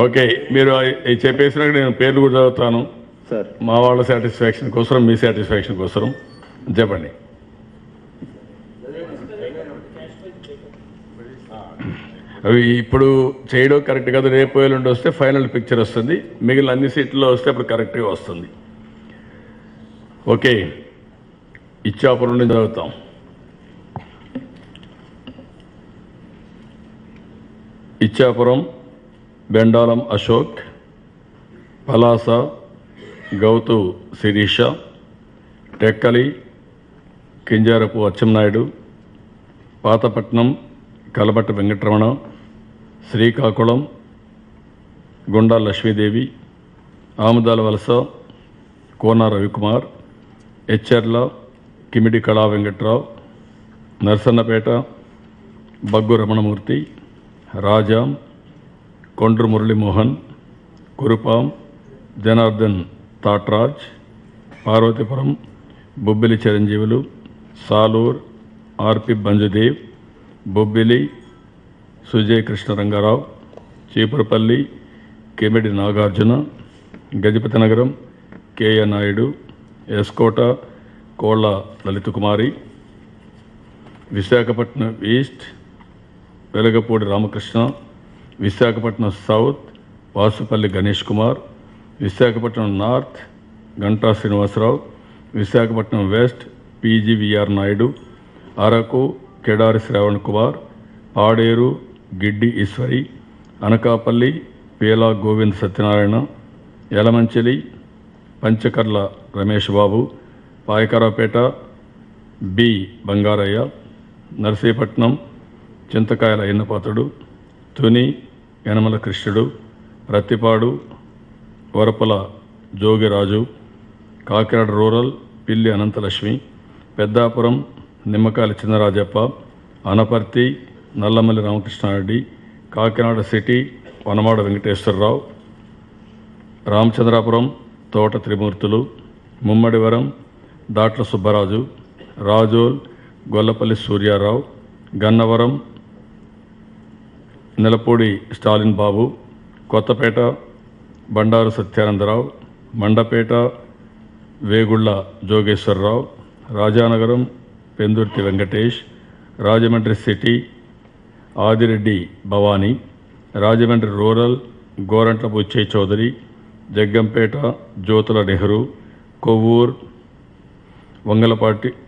Okay, మీరు చెప్పేసినాక నేను పేర్లు కూడా చదువుతాను సార్. మా వాళ్ళ సాటిస్ఫాక్షన్ కోసం, మీ సాటిస్ఫాక్షన్ కోసం చెప్పండి. అవి ఇప్పుడు చేయడం కరెక్ట్ కాదు, రేపు ఎల్లుండి వస్తే ఫైనల్ పిక్చర్ వస్తుంది, మిగిలిన అన్ని సీట్లలో వస్తే అప్పుడు కరెక్ట్గా వస్తుంది. ఓకే, ఇచ్చాపురం నుంచి చదువుతాం. ఇచ్చాపురం బెండాలం అశోక్, పలాస గౌతు శిరీష, టెక్కలి కింజారపు అచ్చెన్నాయుడు, పాతపట్నం కలబట్ట వెంకటరమణ, శ్రీకాకుళం గుండా లక్ష్మీదేవి, ఆముదాల వలస కోన రవికుమార్, హెచ్చెర్ల కిమిడి కళా వెంకట్రావు, నర్సన్నపేట బగ్గు రమణమూర్తి, రాజాం కొండ్రు మురళీమోహన్, కురుపాం జనార్దన్ తాట్రాజ్, పార్వతీపురం బొబ్బిలి చిరంజీవులు, సాలూర్ ఆర్పి బంజుదేవ్, బొబ్బిలి సుజయ్ కృష్ణ రంగారావు, చీపురపల్లి కెమిడి నాగార్జున, గజపతి నగరం కేఏ నాయుడు, ఎస్కోట కోళ్ల లలిత కుమారి, Visakhapatnam east Velagapudi Ramakrishna, Visakhapatnam south Vasupalli Ganesh Kumar, Visakhapatnam north Ganta Srinivasarao, Visakhapatnam west PGVR Naidu, Araku కెడారి Shravan Kumar, Paderu Giddi Eshwari, Anakapalli పేలా Govind Satyanarayana, Yalamanchili Panchakarla Ramesh Babu, Payakaraopeta B Bangarayya, Narsipatnam చింతకాయల ఎన్నపాతుడు, తుని యనమల కృష్ణుడు, ప్రత్తిపాడు వరపల జోగిరాజు, కాకినాడ రూరల్ పిల్లి అనంతలక్ష్మి, పెద్దాపురం నిమ్మకాయల చిన్నరాజప్ప, అనపర్తి నల్లమల్లి రామకృష్ణారెడ్డి, కాకినాడ సిటీ వనమాడ వెంకటేశ్వరరావు, రామచంద్రాపురం తోట త్రిమూర్తులు, ముమ్మడివరం దాట్ల సుబ్బరాజు, రాజోల్ గొల్లపల్లి సూర్యారావు, గన్నవరం నెలపూడి స్టాలిన్ బాబు, కొత్తపేట బండారు సత్యానందరావు, మండపేట వేగుళ్ల జోగేశ్వరరావు, రాజానగరం పెందుర్తి వెంకటేష్, రాజమండ్రి సిటీ ఆదిరెడ్డి భవానీ, రాజమండ్రి రూరల్ గోరంట్ల బుచ్చయ్య చౌదరి, జగ్గంపేట జ్యోతుల నెహ్రూ, కొవ్వూర్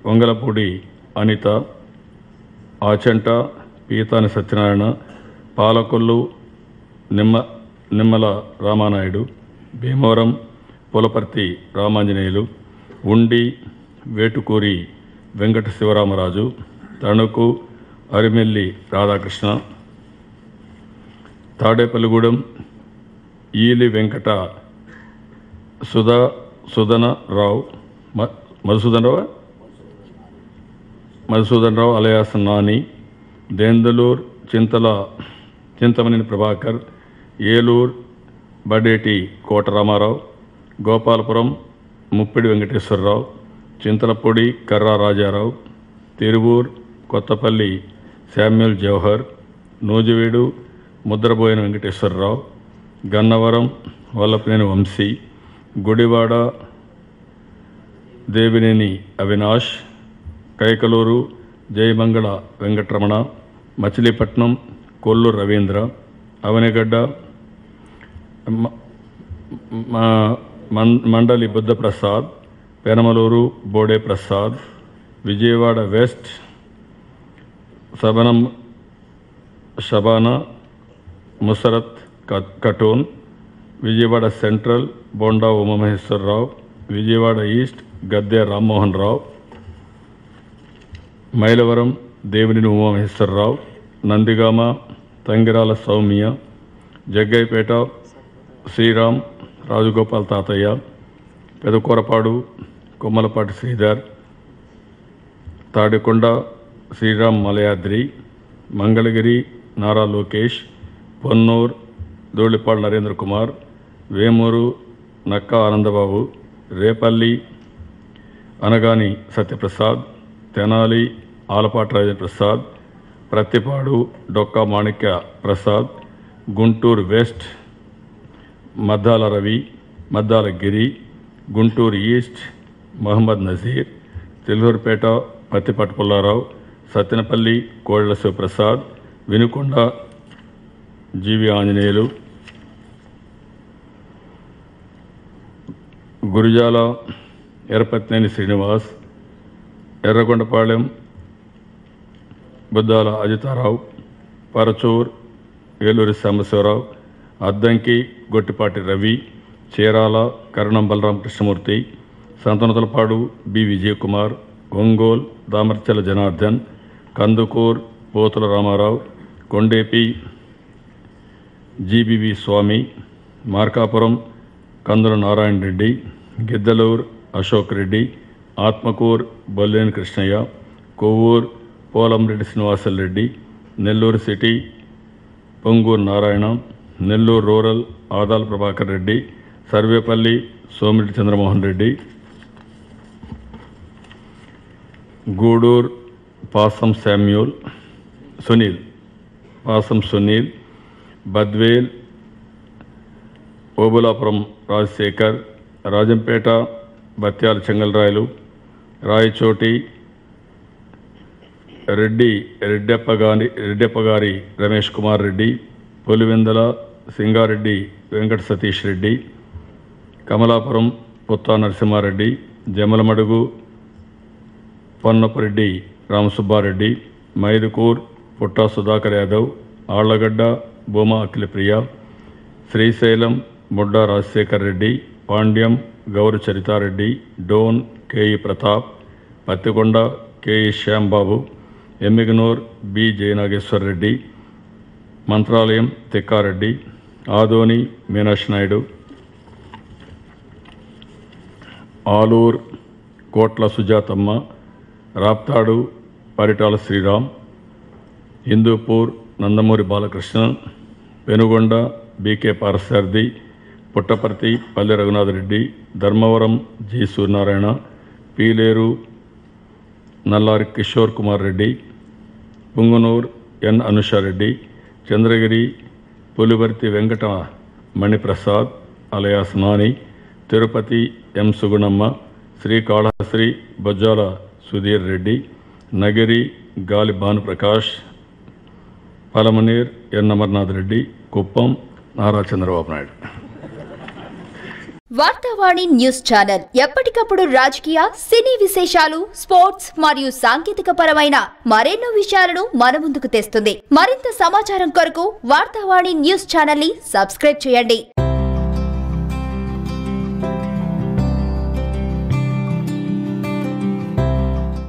వంగలపూడి అనిత, ఆచంట పీతాని సత్యనారాయణ, పాలకొల్లు నిమ్మల రామానాయుడు, భీమవరం పులపర్తి రామాంజనేయులు, ఉండి Vetukuri Venkata Sivaramaraju, Tanuku Arimilli Radhakrishna, Tadepalligudem Eli Venkata Sudhanarao, Madhusudan Rao alias Nani, Denduluru Chintamaneni Prabhakar, Eluru Badeti Kota Ramarao, Gopalapuram Muppidi Venkateswararao, Chintalapudi Karra Rajarao, Tiruvuru Kothapalli Samuel Jawahar, Nuzvid Mudraboina Venkateswararao, Gannavaram Vallabhaneni Vamsi, Gudivada Devineni Avinash, Kaikaluru Jayamangala Venkataramana, Machilipatnam Kollu Ravindra, Avanigadda Mandali Buddhaprasad, Penamaluru Bode Prasad, Vijayawada west Shabana Musarrat Khatoon, Vijayawada central Bonda Umamaheswararao, Vijayawada east Gadde Rammohan Rao, Mylavaram Devineni Umamaheswararao, Nandigama Tangirala Soumya, Jaggayyapeta Sriram Rajagopal తాతయ్య, పెదకూరపాడు కొమ్మలపాటి శ్రీధర్, తాడికొండ శ్రీరామ్ మలయాద్రి, మంగళగిరి నారా లోకేష్, పొన్నూర్ ధూళిపాడు నరేంద్ర కుమార్, వేమూరు నక్కా ఆనందబాబు, రేపల్లి అనగాని సత్యప్రసాద్, తెనాలి ఆలపాటి రాజప్రసాద్, ప్రత్తిపాడు డొక్కా మాణిక్య ప్రసాద్, గుంటూరు వెస్ట్ మద్దాల రవి, మద్దాల గిరి, గుంటూరు ఈస్ట్ మహమ్మద్ నజీర్, తిల్హూర్పేట పత్తిపాటి పుల్లారావు, సత్తెనపల్లి కోళ్ల శివప్రసాద్, వినుకొండ జీవి ఆంజనేయులు, గురిజాల ఎర్రపత్నేని శ్రీనివాస్, ఎర్రగొండపాళెం బుద్దాల అజితారావు, పరచూర్ ఏలూరి సాంబశివరావు, అద్దంకి గొట్టిపాటి రవి, చీరాల కరణం బలరామ కృష్ణమూర్తి, సంతనతలపాడు బి విజయకుమార్, ఒంగోల్ దామర్చల జనార్దన్, కందుకూర్ పోతుల రామారావు, కొండేపి జీబీవి స్వామి, మార్కాపురం కందుల నారాయణ రెడ్డి, గిద్దలూరు అశోక్ రెడ్డి, ఆత్మకూర్ బొల్లేని కృష్ణయ్య, కొవ్వూరు పోలంరెడ్డి శ్రీనివాసరెడ్డి, నెల్లూరు సిటీ పొంగూరు నారాయణ, నెల్లూరు రూరల్ ఆదాల ప్రభాకర్ రెడ్డి, సర్వేపల్లి సోమిరెడ్డి చంద్రమోహన్ రెడ్డి, గూడూరు పాసం సునీల్, బద్వేల్ ఓబులాపురం రాజశేఖర్, రాజంపేట బత్యాల చెంగల్రాయలు, రాయచోటి రెడ్డెప్పగారి రమేష్ కుమార్ రెడ్డి, పులివెందల సింగారెడ్డి వెంకట సతీష్ రెడ్డి, కమలాపురం పుత్తా నరసింహారెడ్డి, జమలమడుగు పొన్నపరెడ్డి రామసుబ్బారెడ్డి, మైదుకూర్ పుట్టా Sudhakar Yadav, Allagadda Bhuma Akhilapriya, Srisailam ముడ్డా Rajasekhar Reddy, Panyam Gowru Charitareddy, Dhone KE Pratap, Pattikonda KE Shyambabu, Emmiganur B Jayanageswar Reddy, Mantralayam Tikkareddy, Adoni Meenakshi Naidu, Alur Kotla Sujathamma, Raptadu Paritala Sriram, Hindupur Nandamuri Balakrishna, Penukonda BK Parasarathi, Puttaparthi Palle Raghunathareddy, Dharmavaram G Suryanarayana, Pileru Nallari Kishore Kumar Reddy, Punganur N Anushareddy, Chandragiri Pulivarthi Venkata Maniprasad alias Nani, Tirupati M Sugunamma, Srikalahasti Bojjala Sudheer Reddy, Nagari Gali Bhanuprakash, Palamaner N Amarnath Reddy, Kuppam Nara Chandrababu Naidu. Vartavani news channel ఎప్పటికప్పుడు రాజకీయ, సినీ విశేషాలు, స్పోర్ట్స్ మరియు సాంకేతిక పరమైన మరెన్నో విషయాలను మన ముందుకు తెస్తుంది. మరింత సమాచారం కొరకు వార్తావాణి న్యూస్ ఛానల్ ని సబ్స్క్రైబ్ చేయండి.